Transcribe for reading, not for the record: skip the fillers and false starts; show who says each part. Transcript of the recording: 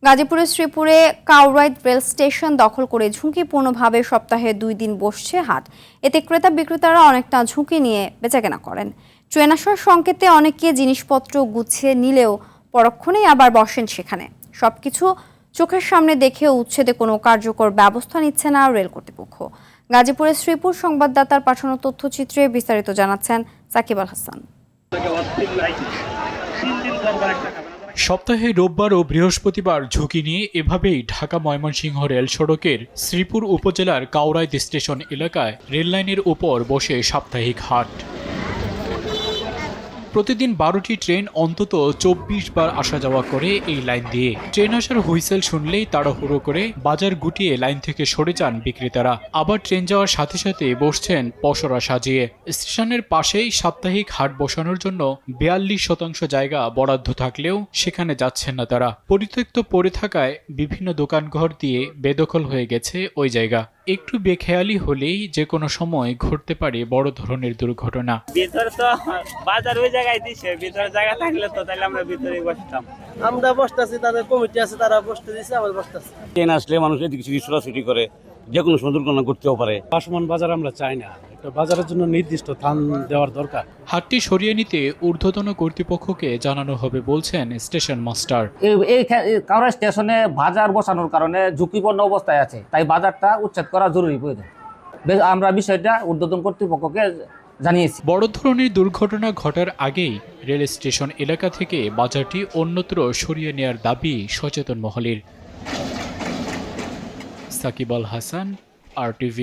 Speaker 1: গাজীপুরের শ্রীপুরে Kauraid rail station দখল করে ঝুঁকিপূর্ণভাবে সপ্তাহে 2 দিন বসছে হাট। এতে ক্রেতা বিক্রেতারা অনেকটা ঝুঁকি নিয়ে বেচাকেনা করেন। ট্রেন আসার সংকেতে অনেকে জিনিসপত্র গুছিয়ে নিলেও পরক্ষণেই আবার বসেন সেখানে। সবকিছু চোখের সামনে দেখেও উচ্ছেদে কোনো কার্যকর ব্যবস্থা নিচ্ছে না রেল কর্তৃপক্ষ। গাজীপুরের শ্রীপুর সংবাদদাতার পাঠানো তথ্যচিত্রে বিস্তারিত জানাচ্ছেন সাকিব আল হাসান।
Speaker 2: সপ্তাহে রোববার ও বৃহস্পতিবার ঝুঁকি নিয়ে এভাবেই ঢাকা ময়মনসিংহ রেল সড়কের শ্রীপুর উপজেলার কাউরাইদ স্টেশন এলাকায় রেললাইনের উপর বসে সাপ্তাহিক হাট। প্রতিদিন 12টি ট্রেন অন্তত 24 বার আসা যাওয়া করে এই লাইন দিয়ে। ট্রেন আসার হুইসেল শুনলেই তাড়াহুড়ো করে বাজার গুটিয়ে লাইন থেকে সরে যান বিক্রেতারা। আবার ট্রেন যাওয়ার সাথে সাথে বসছেন পসরা সাজিয়ে। স্টেশনের পাশেই সাপ্তাহিক হাট বসানোর জন্য 42% জায়গা বরাদ্দ থাকলেও সেখানে যাচ্ছেন না তারা। পরিত্যক্ত পড়ে থাকায় বিভিন্ন দোকানঘর দিয়ে বেদখল হয়ে গেছে ওই জায়গা। একটু বেখেয়ালি হলেই যে কোনো সময় ঘটতে পারে বড় ধরনের দুর্ঘটনা।
Speaker 3: ভিতরে তো বাজার ওই জায়গায় দিছে, ভিতরে জায়গা থাকলে তো তাহলে আমরা ভিতরেই বসতাম।
Speaker 4: আমরা বসতেছি, তাদের কমিটি আছে, তারা বসতে দিচ্ছে, আমরা বসতেছি।
Speaker 5: ট্রেন আসলে মানুষ এদিকে সেদিকে ছোটাছুটি করে, যে কোনো সময় দুর্ঘটনা ঘটতেও পারে।
Speaker 6: ভাসমান বাজার আমরা চাই না, একটা বাজারের জন্য নির্দিষ্ট স্থান দেওয়ার দরকার।
Speaker 2: হাটটি সরিয়ে নিতে ঊর্ধ্বতন কর্তৃপক্ষকে জানানো হবে বলছেন স্টেশন মাস্টার।
Speaker 7: এই কাউরাইদ স্টেশনে বাজার বসানোর কারণে ঝুঁকিপূর্ণ অবস্থায় আছে, তাই বাজারটা উচ্ছেদ করা জরুরি প্রয়োজন। আমরা বিষয়টা ঊর্ধ্বতন কর্তৃপক্ষকে জানিয়েছি।
Speaker 2: বড় ধরনের দুর্ঘটনা ঘটার আগেই রেল স্টেশন এলাকা থেকে বাজারটি অন্যত্র সরিয়ে নেয়ার দাবি সচেতন মহলের। সাকিব আল হাসান, RTV।